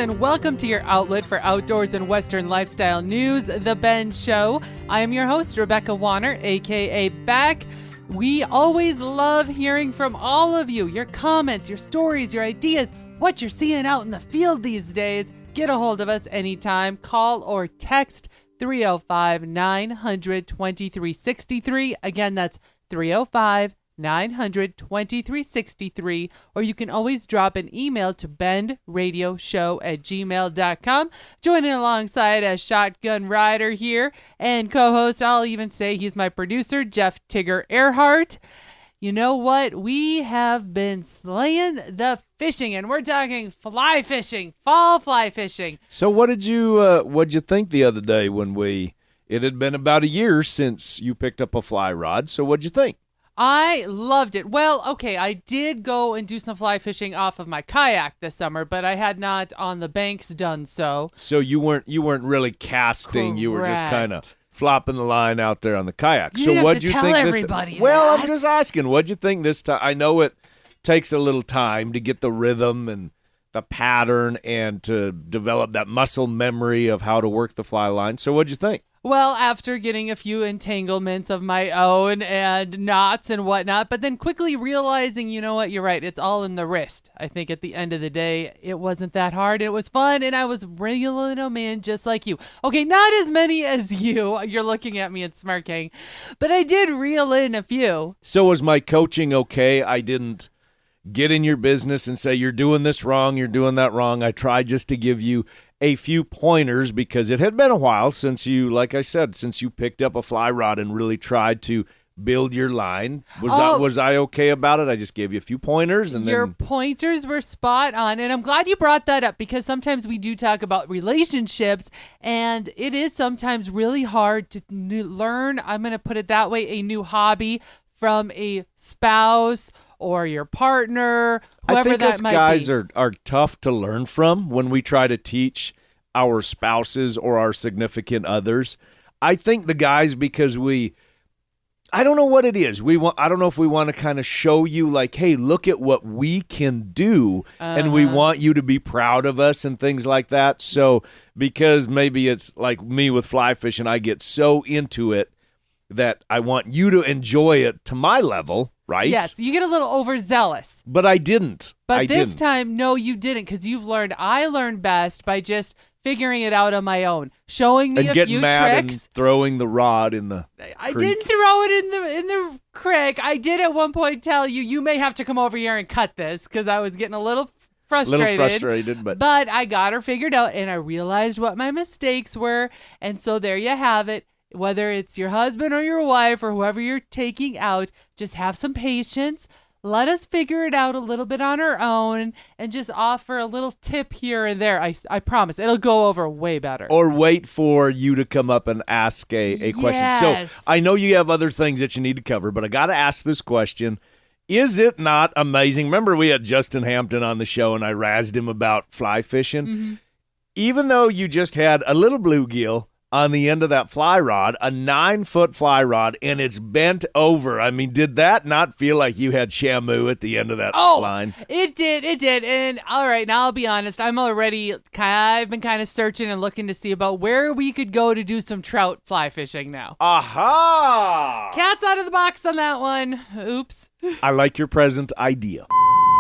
and welcome to your outlet for outdoors and Western lifestyle news, The Ben Show. I am your host, Rebecca Warner, a.k.a. Beck. We always love hearing from all of you, your comments, your stories, your ideas, what you're seeing out in the field these days. Get a hold of us anytime. Call or text 305-900-2363. Again, that's 305-900-2363, or you can always drop an email to bendradioshow@gmail.com. Joining alongside as Shotgun Rider here and co-host, I'll even say he's my producer, Jeff Tigger Earhart. You know what? We have been slaying the fishing, and we're talking fly fishing, fall fly fishing. So what'd you think the other day when it had been about a year since you picked up a fly rod, so what'd you think? I loved it. Well, okay, I did go and do some fly fishing off of my kayak this summer, but I had not on the banks done so. So you weren't really casting, Correct. You were just kind of flopping the line out there on the kayak. You so have what'd to you tell think everybody this? Well, that. I'm just asking, what'd you think this time? I know it takes a little time to get the rhythm and the pattern and to develop that muscle memory of how to work the fly line. So what'd you think? Well, after getting a few entanglements of my own and knots and whatnot, but then quickly realizing, you know what, you're right, it's all in the wrist. I think at the end of the day, it wasn't that hard. It was fun, and I was reeling them in just like you. Okay, not as many as you. You're looking at me and smirking, but I did reel in a few. So was my coaching okay? I didn't get in your business and say, you're doing this wrong, you're doing that wrong. I tried just to give you a few pointers because it had been a while since you, like I said, since you picked up a fly rod and really tried to build your line. Was I okay about it? I just gave you a few pointers. And your pointers were spot on, and I'm glad you brought that up because sometimes we do talk about relationships, and it is sometimes really hard to learn, I'm going to put it that way, a new hobby from a spouse or your partner, whoever that might be. I think us guys are tough to learn from when we try to teach our spouses or our significant others. I think the guys, because I don't know what it is. I don't know if we want to kind of show you like, hey, look at what we can do, and we want you to be proud of us and things like that. So because maybe it's like me with fly fishing, I get so into it that I want you to enjoy it to my level, right? Yes, you get a little overzealous. But I didn't. But this time, no, you didn't, because you've learned. I learned best by just figuring it out on my own, showing me and a getting few mad tricks. And throwing the rod in the I creek. didn't throw it in the creek. I did at one point tell you may have to come over here and cut this because I was getting a little frustrated. But I got her figured out, and I realized what my mistakes were, and so there you have it. Whether it's your husband or your wife or whoever you're taking out, just have some patience. Let us figure it out a little bit on our own and just offer a little tip here and there. I promise it'll go over way better. Or wait for you to come up and ask a question. So I know you have other things that you need to cover, but I got to ask this question. Is it not amazing? Remember we had Justin Hampton on the show and I razzed him about fly fishing? Mm-hmm. Even though you just had a little bluegill on the end of that fly rod, a 9-foot fly rod, and it's bent over. I mean, did that not feel like you had Shamu at the end of that line? It did. And all right, now I'll be honest. I've been kind of searching and looking to see about where we could go to do some trout fly fishing now. Aha! Cat's out of the box on that one. Oops. I like your present idea.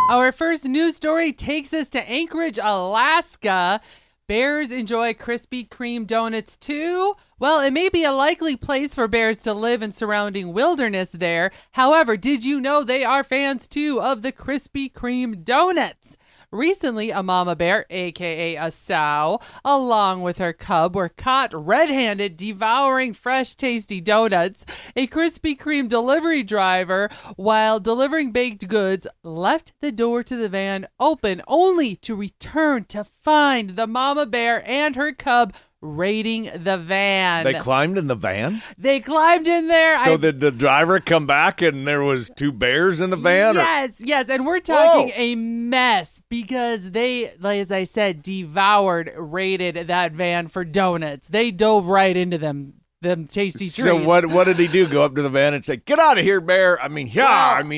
Our first news story takes us to Anchorage, Alaska. Bears enjoy Krispy Kreme Donuts too? Well, it may be a likely place for bears to live in surrounding wilderness there. However, did you know they are fans too of the Krispy Kreme Donuts? Recently, a mama bear, a.k.a. a sow, along with her cub, were caught red-handed devouring fresh, tasty donuts. A Krispy Kreme delivery driver, while delivering baked goods, left the door to the van open, only to return to find the mama bear and her cub raiding the van. They climbed in the van? They climbed in there. So did the driver come back and there was 2 bears in the van? Yes. And we're talking a mess because they, as I said, raided that van for donuts. They dove right into them tasty treats. So what did he do? Go up to the van and say, "Get out of here, bear." I mean,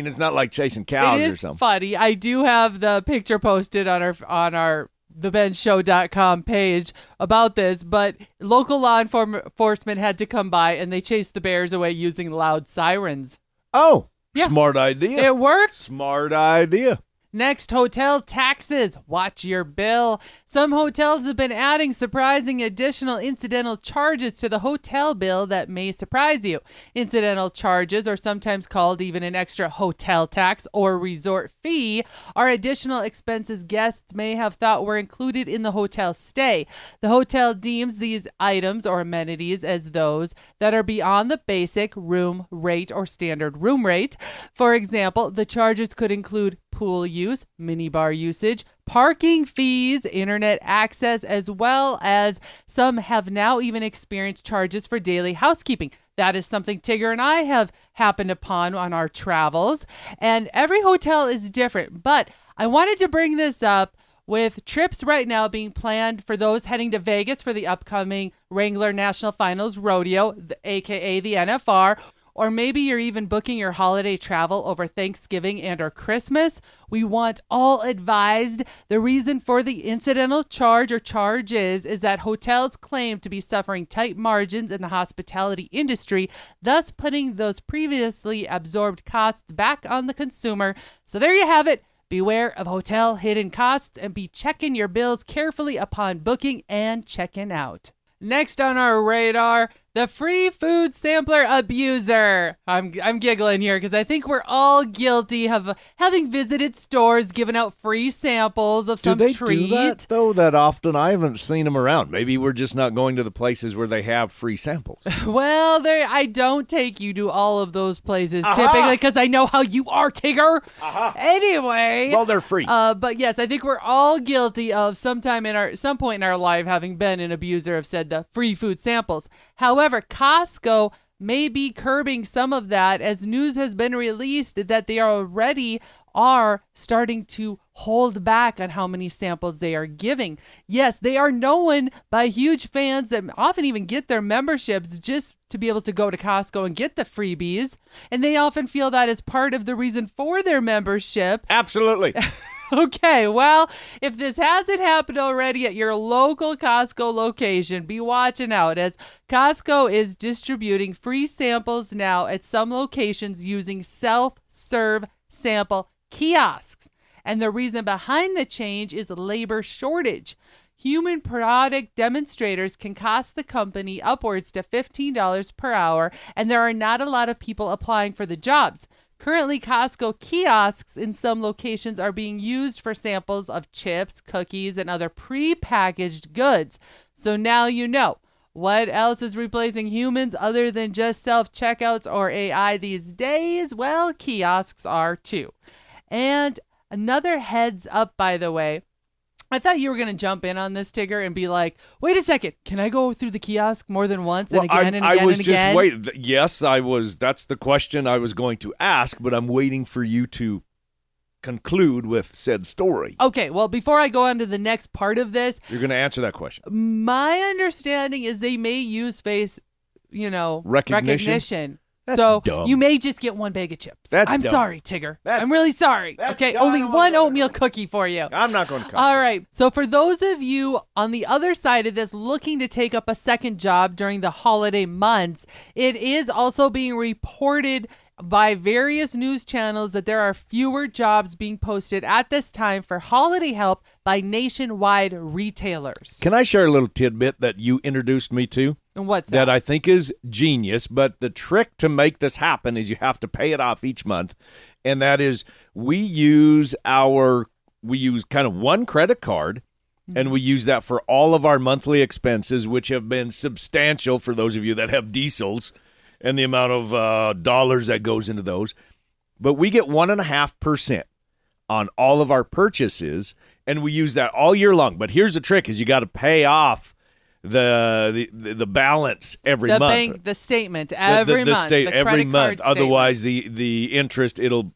it's not like chasing cows or something. It is funny. I do have the picture posted on our thebenshow.com page about this, but local law enforcement had to come by and they chased the bears away using loud sirens. Oh, yeah. Smart idea. It worked. Smart idea. Next, hotel taxes. Watch your bill. Some hotels have been adding surprising additional incidental charges to the hotel bill that may surprise you. Incidental charges, or sometimes called even an extra hotel tax or resort fee, are additional expenses guests may have thought were included in the hotel stay. The hotel deems these items or amenities as those that are beyond the basic room rate or standard room rate. For example, the charges could include pool use, minibar usage, parking fees, internet access, as well as some have now even experienced charges for daily housekeeping. That is something Tigger and I have happened upon on our travels, and every hotel is different. But I wanted to bring this up with trips right now being planned for those heading to Vegas for the upcoming Wrangler National Finals Rodeo, aka the NFR. Or maybe you're even booking your holiday travel over Thanksgiving and or Christmas. We want all advised. The reason for the incidental charge or charges is that hotels claim to be suffering tight margins in the hospitality industry, thus putting those previously absorbed costs back on the consumer. So there you have it. Beware of hotel hidden costs and be checking your bills carefully upon booking and checking out. Next on our radar, the free food sampler abuser. I'm giggling here because I think we're all guilty of having visited stores giving out free samples of some treat. Do they do that, though, that often? I haven't seen them around. Maybe we're just not going to the places where they have free samples. Well, I don't take you to all of those places typically because I know how you are, Tigger. Anyway. Well, they're free. But yes, I think we're all guilty of some point in our life having been an abuser of said the free food samples. However, Costco may be curbing some of that as news has been released that they already are starting to hold back on how many samples they are giving. Yes, they are known by huge fans that often even get their memberships just to be able to go to Costco and get the freebies. And they often feel that is part of the reason for their membership. Absolutely. Okay, well, if this hasn't happened already at your local Costco location, be watching out as Costco is distributing free samples now at some locations using self-serve sample kiosks. And the reason behind the change is labor shortage. Human product demonstrators can cost the company upwards to $15 per hour, and there are not a lot of people applying for the jobs. Currently, Costco kiosks in some locations are being used for samples of chips, cookies, and other pre-packaged goods. So now you know. What else is replacing humans other than just self-checkouts or AI these days? Well, kiosks are too. And another heads up, by the way, I thought you were going to jump in on this, Tigger, and be like, wait a second, can I go through the kiosk more than once and again and again and again? I was just waiting. Yes, I was. That's the question I was going to ask, but I'm waiting for you to conclude with said story. Okay, well, before I go on to the next part of this. You're going to answer that question. My understanding is they may use face, recognition. That's so dumb. You may just get one bag of chips. I'm dumb. sorry, Tigger. I'm really sorry. Okay, only one oatmeal cookie for you. I'm not going to cut. All right. So for those of you on the other side of this looking to take up a second job during the holiday months, it is also being reported by various news channels that there are fewer jobs being posted at this time for holiday help by nationwide retailers. Can I share a little tidbit that you introduced me to? And what's that? That I think is genius, but the trick to make this happen is you have to pay it off each month. And that is we use kind of one credit card, and we use that for all of our monthly expenses, which have been substantial for those of you that have diesels and the amount of dollars that goes into those. But we get 1.5% on all of our purchases, and we use that all year long. But here's the trick: is you got to pay off the balance every month. The statement every month. Every month. Otherwise, the interest, it'll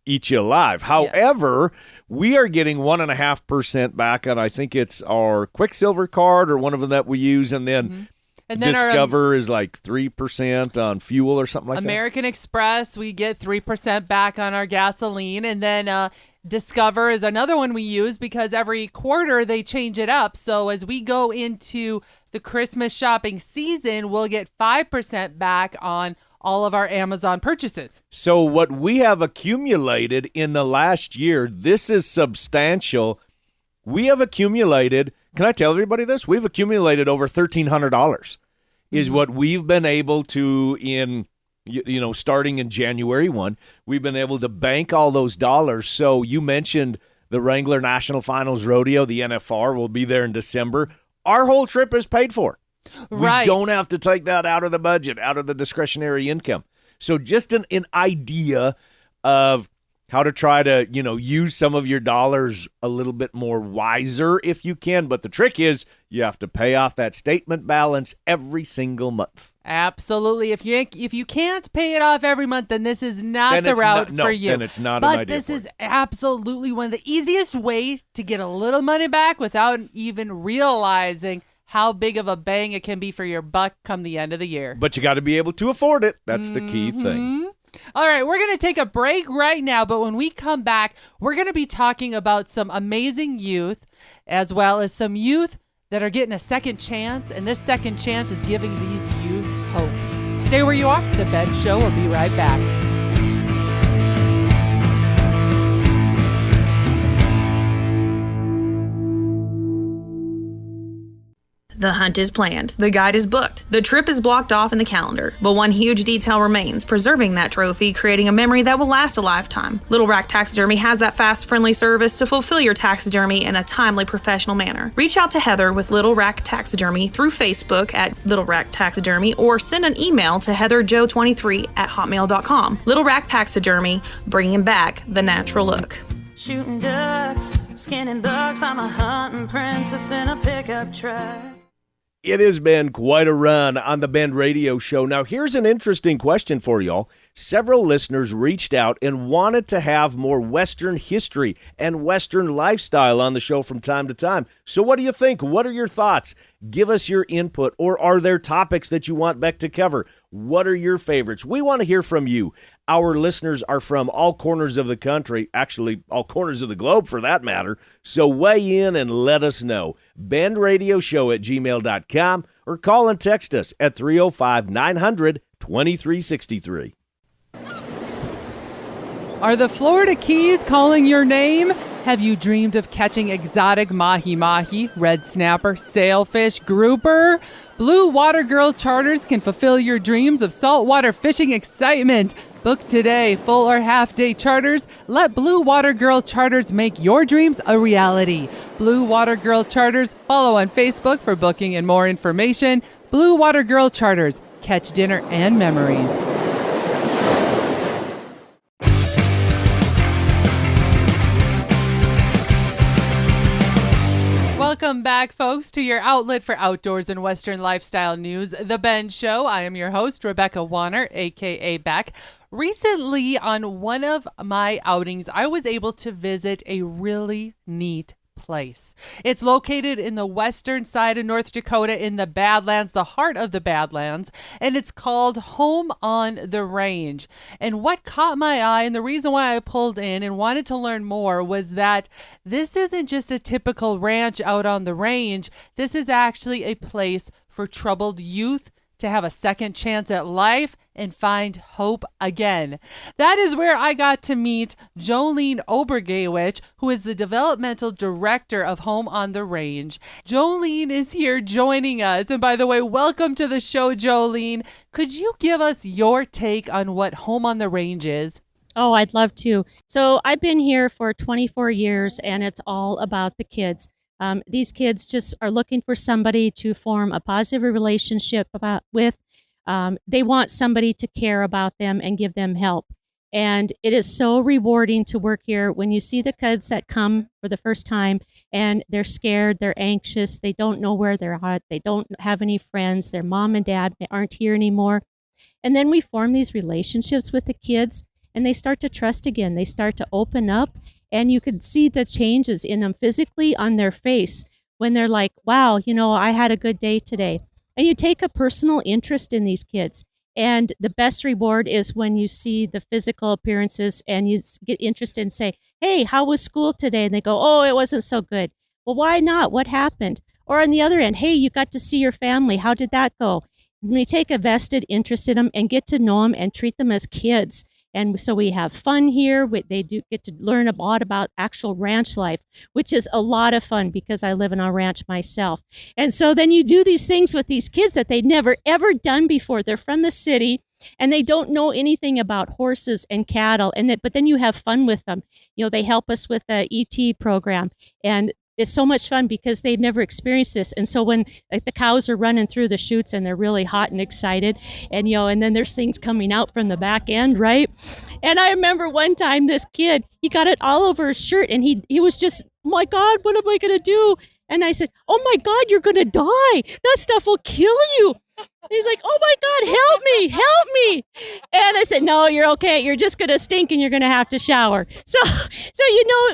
eat you alive. However, we are getting 1.5% back on, I think it's our Quicksilver card or one of them that we use, and then. And then Discover is like 3% on fuel or something like that. American Express, we get 3% back on our gasoline. And then Discover is another one we use because every quarter they change it up. So as we go into the Christmas shopping season, we'll get 5% back on all of our Amazon purchases. So what we have accumulated in the last year, this is substantial. We have accumulated, can I tell everybody this? We've accumulated over $1,300 is what we've been able to starting in January 1, we've been able to bank all those dollars. So you mentioned the Wrangler National Finals Rodeo, the NFR, will be there in December. Our whole trip is paid for. Right. We don't have to take that out of the budget, out of the discretionary income. So just an idea of how to try to, use some of your dollars a little bit more wiser if you can. But the trick is you have to pay off that statement balance every single month. Absolutely. If you can't pay it off every month, then this is not the route for you. Then it's not an idea. But this is absolutely one of the easiest ways to get a little money back without even realizing how big of a bang it can be for your buck come the end of the year. But you got to be able to afford it. That's the key thing. All right, we're going to take a break right now, but when we come back, we're going to be talking about some amazing youth as well as some youth that are getting a second chance, and this second chance is giving these youth hope. Stay where you are. The Ben Show will be right back. The hunt is planned, the guide is booked, the trip is blocked off in the calendar, but one huge detail remains, preserving that trophy, creating a memory that will last a lifetime. Little Rack Taxidermy has that fast, friendly service to fulfill your taxidermy in a timely, professional manner. Reach out to Heather with Little Rack Taxidermy through Facebook at Little Rack Taxidermy or send an email to heatherjoe23@hotmail.com. Little Rack Taxidermy, bringing back the natural look. Shooting ducks, skinning bucks, I'm a hunting princess in a pickup truck. It has been quite a run on the Bend Radio Show. Now, here's an interesting question for y'all. Several listeners reached out and wanted to have more Western history and Western lifestyle on the show from time to time. So what do you think? What are your thoughts? Give us your input. Or are there topics that you want Beck to cover? What are your favorites? We want to hear from you. Our listeners are from all corners of the country, actually all corners of the globe for that matter. So weigh in and let us know. BendRadioShow@gmail.com or call and text us at 305-900-2363. Are the Florida Keys calling your name? Have you dreamed of catching exotic mahi-mahi, red snapper, sailfish, grouper? Blue Water Girl Charters can fulfill your dreams of saltwater fishing excitement. Book today, full or half-day charters. Let Blue Water Girl Charters make your dreams a reality. Blue Water Girl Charters. Follow on Facebook for booking and more information. Blue Water Girl Charters. Catch dinner and memories. Welcome back, folks, to your outlet for outdoors and Western lifestyle news, The Ben Show. I am your host, Rebecca Warner, a.k.a. Beck. Recently, on one of my outings, I was able to visit a really neat place. It's located in the western side of North Dakota in the Badlands, the heart of the Badlands, and it's called Home on the Range. And what caught my eye and the reason why I pulled in and wanted to learn more was that this isn't just a typical ranch out on the range. This is actually a place for troubled youth to have a second chance at life and find hope again. That is where I got to meet Jolene Obergewich, who is the developmental director of Home on the Range. Jolene is here joining us. And by the way, welcome to the show, Jolene. Could you give us your take on what Home on the Range is? Oh, I'd love to. So I've been here for 24 years, and it's all about the kids. These kids just are looking for somebody to form a positive relationship with. They want somebody to care about them and give them help. And it is so rewarding to work here when you see the kids that come for the first time and they're scared, they're anxious, they don't know where they're at, they don't have any friends, their mom and dad aren't here anymore. And then we form these relationships with the kids and they start to trust again. They start to open up. And you could see the changes in them physically on their face when they're like, wow, I had a good day today. And you take a personal interest in these kids. And the best reward is when you see the physical appearances and you get interested and say, hey, how was school today? And they go, oh, it wasn't so good. Well, why not? What happened? Or on the other end, hey, you got to see your family. How did that go? We take a vested interest in them and get to know them and treat them as kids. And so we have fun here. They do get to learn a lot about actual ranch life, which is a lot of fun because I live in a ranch myself. And so then you do these things with these kids that they'd never, ever done before. They're from the city and they don't know anything about horses and cattle. But then you have fun with them. They help us with the ET program. And it's so much fun because they've never experienced this. And so when the cows are running through the chutes and they're really hot and excited and then there's things coming out from the back end, right? And I remember one time this kid, he got it all over his shirt and he was just, oh my God, what am I going to do? And I said, oh my God, you're going to die. That stuff will kill you. And he's like, oh my God, help me. And I said, no, you're okay. You're just going to stink and you're going to have to shower. So,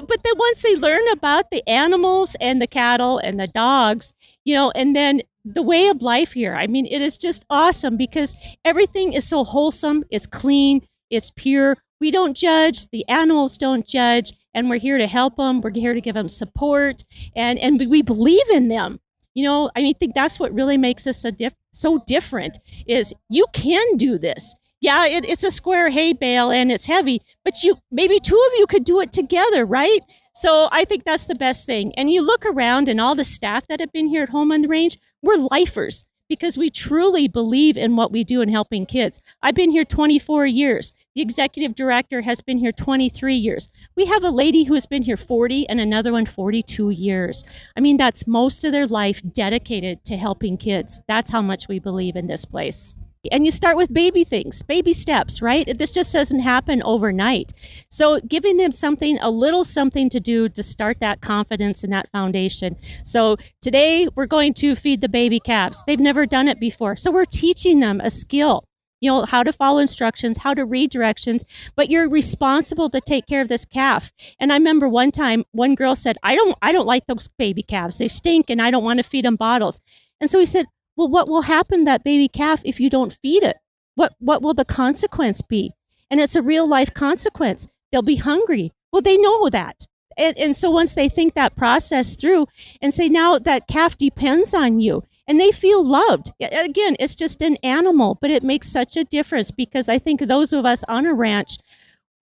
but then once they learn about the animals and the cattle and the dogs, and then the way of life here, I mean, it is just awesome because everything is so wholesome. It's clean. It's pure. We don't judge. The animals don't judge. And we're here to help them. We're here to give them support. And we believe in them. I think that's what really makes us so different is you can do this. Yeah, it's a square hay bale and it's heavy, but maybe two of you could do it together, right? So I think that's the best thing. And you look around and all the staff that have been here at Home on the Range, we're lifers because we truly believe in what we do in helping kids. I've been here 24 years. The executive director has been here 23 years. We have a lady who has been here 40 and another one 42 years. I mean, that's most of their life dedicated to helping kids. That's how much we believe in this place. And you start with baby things, baby steps, right? This just doesn't happen overnight. So giving them a little something to do to start that confidence and that foundation. So today we're going to feed the baby calves. They've never done it before. So we're teaching them a skill, how to follow instructions, how to read directions, but you're responsible to take care of this calf. And I remember one time, one girl said, I don't like those baby calves. They stink and I don't want to feed them bottles. And so we said, well, what will happen to that baby calf if you don't feed it? What will the consequence be? And it's a real life consequence. They'll be hungry. Well, they know that. And so once they think that process through and say, now that calf depends on you and they feel loved. Again, it's just an animal, but it makes such a difference because I think those of us on a ranch,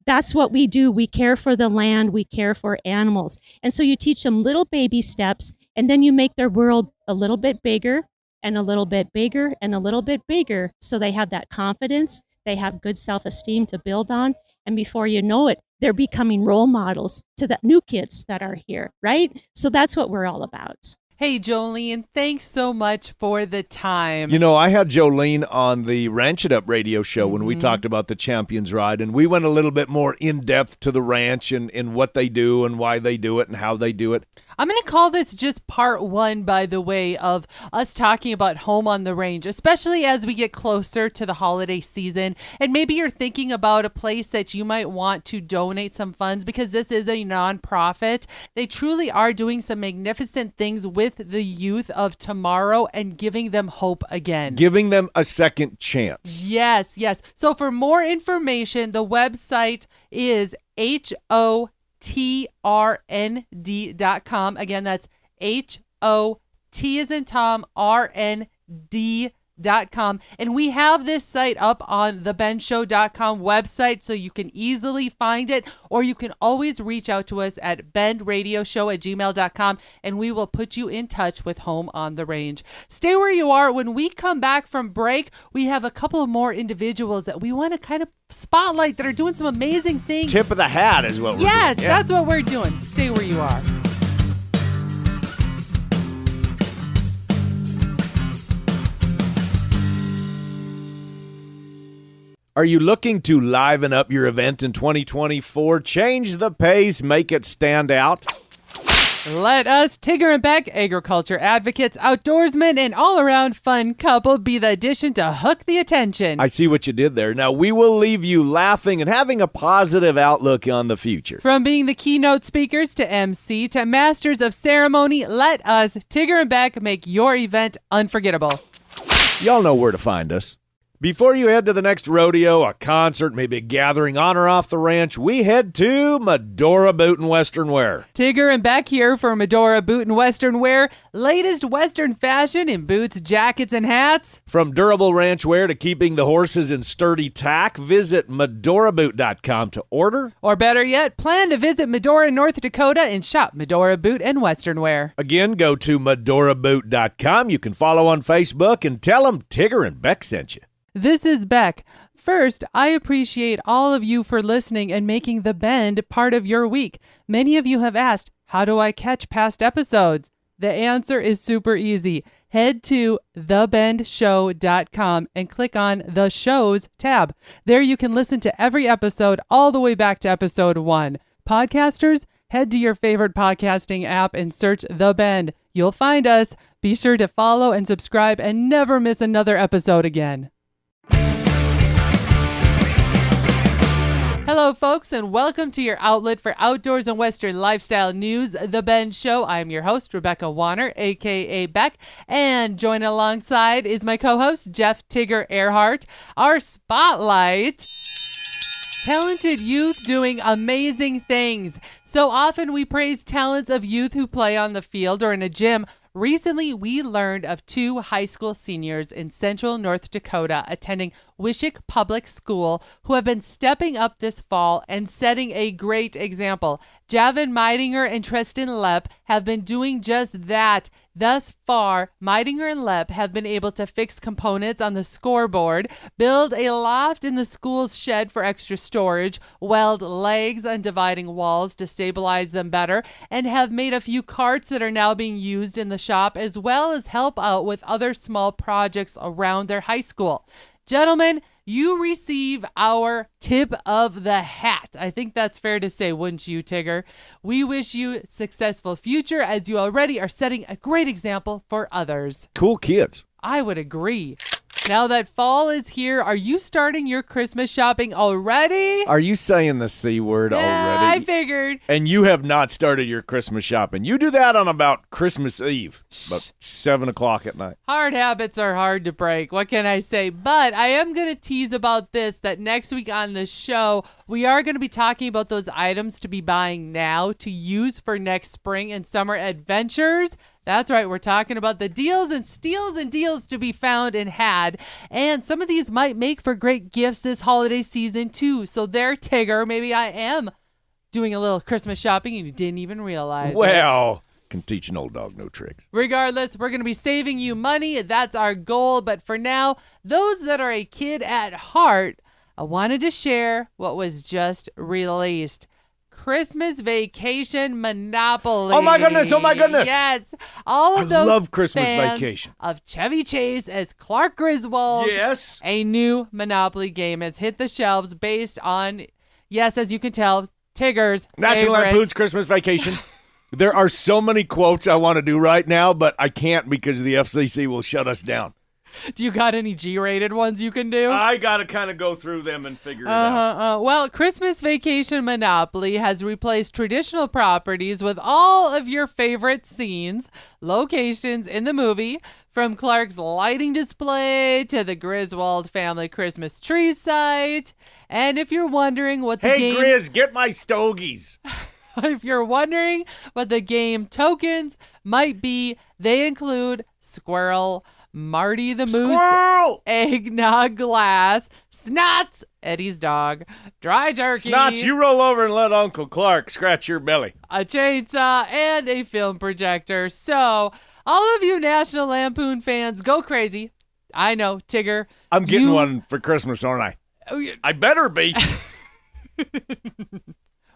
that's what we do. We care for the land. We care for animals. And so you teach them little baby steps and then you make their world a little bit bigger and a little bit bigger and a little bit bigger. So they have that confidence. They have good self-esteem to build on. And before you know it, they're becoming role models to the new kids that are here, right? So that's what we're all about. Hey, Jolene, thanks so much for the time. I had Jolene on the Ranch It Up radio show when we talked about the Champions Ride, and we went a little bit more in-depth to the ranch and what they do and why they do it and how they do it. I'm going to call this just part one, by the way, of us talking about Home on the Range, especially as we get closer to the holiday season. And maybe you're thinking about a place that you might want to donate some funds because this is a nonprofit. They truly are doing some magnificent things with the youth of tomorrow and giving them hope again. Giving them a second chance. Yes. So for more information, the website is HOTRND.com. Again, that's HOT as in Tom, RND.com. And we have this site up on the BenShow.com website, so you can easily find it, or you can always reach out to us at bendradioshow@gmail.com, and we will put you in touch with Home on the Range. Stay where you are. When we come back from break, we have a couple of more individuals that we want to kind of spotlight that are doing some amazing things. Tip of the hat is what we're doing. Yes, that's what we're doing. Stay where you are. Are you looking to liven up your event in 2024? Change the pace, make it stand out? Let us, Tigger and Beck, agriculture advocates, outdoorsmen, and all-around fun couple, be the addition to hook the attention. I see what you did there. Now, we will leave you laughing and having a positive outlook on the future. From being the keynote speakers to MC to masters of ceremony, let us, Tigger and Beck, make your event unforgettable. Y'all know where to find us. Before you head to the next rodeo, a concert, maybe a gathering on or off the ranch, we head to Medora Boot and Western Wear. Tigger and Beck here for Medora Boot and Western Wear. Latest Western fashion in boots, jackets, and hats. From durable ranch wear to keeping the horses in sturdy tack, visit medoraboot.com to order. Or better yet, plan to visit Medora, North Dakota and shop Medora Boot and Western Wear. Again, go to medoraboot.com. You can follow on Facebook and tell them Tigger and Beck sent you. This is Beck. First, I appreciate all of you for listening and making The Bend part of your week. Many of you have asked, how do I catch past episodes? The answer is super easy. Head to thebendshow.com and click on the shows tab. There you can listen to every episode all the way back to episode 1. Podcasters, head to your favorite podcasting app and search The Bend. You'll find us. Be sure to follow and subscribe and never miss another episode again. Hello, folks, and welcome to your outlet for outdoors and Western lifestyle news, The Ben Show. I'm your host, Rebecca Warner, a.k.a. Beck, and joining alongside is my co-host, Jeff Tigger Earhart. Our spotlight, talented youth doing amazing things. So often we praise talents of youth who play on the field or in a gym. Recently, we learned of 2 high school seniors in central North Dakota attending Wishick Public School who have been stepping up this fall and setting a great example. Javin Meidinger and Tristan Lepp have been doing just that. Thus far, Meidinger and Lepp have been able to fix components on the scoreboard, build a loft in the school's shed for extra storage, weld legs on dividing walls to stabilize them better, and have made a few carts that are now being used in the shop, as well as help out with other small projects around their high school. Gentlemen, you receive our tip of the hat. I think that's fair to say, wouldn't you, Tigger? We wish you successful future as you already are setting a great example for others. Cool kids. I would agree. Now that fall is here, are you starting your Christmas shopping already? Are you saying the C word already? I figured. And you have not started your Christmas shopping. You do that on about Christmas Eve, about 7 o'clock at night. Hard habits are hard to break. What can I say? But I am going to tease about this, that next week on the show, we are going to be talking about those items to be buying now to use for next spring and summer adventures. That's right. We're talking about the deals and steals and deals to be found and had. And some of these might make for great gifts this holiday season, too. So there, Tigger, maybe I am doing a little Christmas shopping and you didn't even realize Well, can teach an old dog no tricks. Regardless, we're going to be saving you money. That's our goal. But for now, those that are a kid at heart, I wanted to share what was just released. Christmas Vacation Monopoly. Oh my goodness, oh my goodness. Yes. All of those I love Christmas fans Vacation. Of Chevy Chase as Clark Griswold. Yes. A new Monopoly game has hit the shelves based on, yes, as you can tell, Tigger's National favorite. Lampoon's Christmas Vacation. There are so many quotes I want to do right now, but I can't because the FCC will shut us down. Do you got any G-rated ones you can do? I got to kind of go through them and figure it out. Well, Christmas Vacation Monopoly has replaced traditional properties with all of your favorite scenes, locations in the movie, from Clark's lighting display to the Griswold family Christmas tree site. And if you're wondering what the game... Hey, Grizz, get my stogies. If you're wondering what the game tokens might be, they include Squirrel, Marty the Moose, Squirrel! Eggnog Glass, Snots, Eddie's dog, Dry Jerky, Snots, you roll over and let Uncle Clark scratch your belly. a chainsaw, and a film projector. So, all of you National Lampoon fans, go crazy. I know, Tigger. I'm getting one for Christmas, aren't I? Oh, I better be.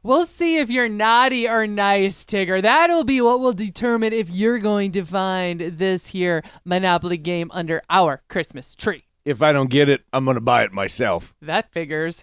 We'll see if you're naughty or nice, Tigger. That'll be what will determine if you're going to find this here Monopoly game under our Christmas tree. If I don't get it, I'm going to buy it myself. That figures.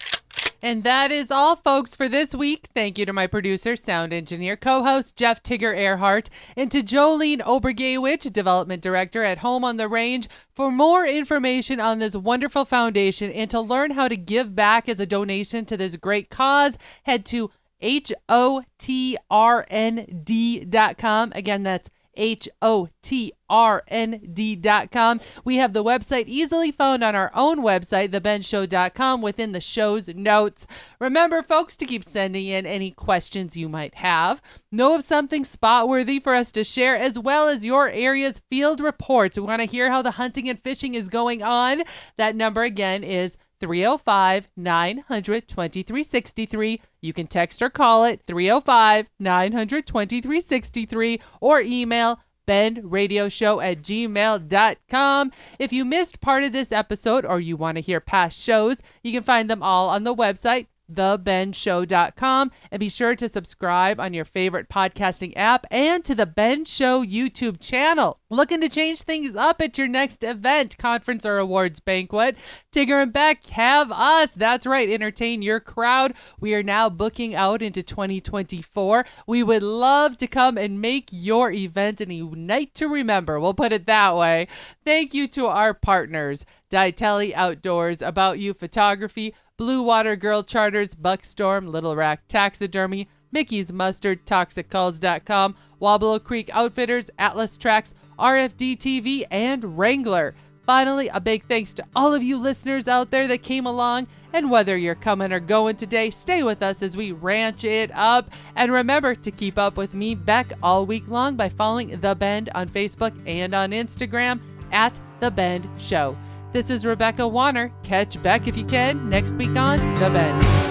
And that is all, folks, for this week. Thank you to my producer, sound engineer, co-host Jeff Tigger Earhart, and to Jolene Obergewich, development director at Home on the Range. For more information on this wonderful foundation and to learn how to give back as a donation to this great cause, head to HOTRND.com. Again, that's BEHOTRND.com. We have the website easily found on our own website, thebendshow.com, within the show's notes. Remember, folks, to keep sending in any questions you might have. Know of something spot-worthy for us to share, as well as your area's field reports. We want to hear how the hunting and fishing is going on. That number again is 305-900-2363. You can text or call it 305-900-2363 or email bendradioshow@gmail.com. If you missed part of this episode or you want to hear past shows, you can find them all on the website thebendshow.com, and be sure to subscribe on your favorite podcasting app and to the Ben Show YouTube channel. Looking to change things up at your next event, conference, or awards banquet? Tigger and Beck have us. That's right, entertain your crowd. We are now booking out into 2024. We would love to come and make your event a night to remember. We'll put it that way. Thank you to our partners, Ditelli Outdoors, About You Photography, Blue Water Girl Charters, Buckstorm, Little Rack Taxidermy, Mickey's Mustard, ToxicCalls.com, Wabalo Creek Outfitters, Atlas Tracks, RFD TV, and Wrangler. Finally, a big thanks to all of you listeners out there that came along. And whether you're coming or going today, stay with us as we ranch it up. And remember to keep up with me, Beck, all week long by following The Bend on Facebook and on Instagram at The Bend Show. This is Rebecca Warner. Catch Beck if you can next week on The Bend.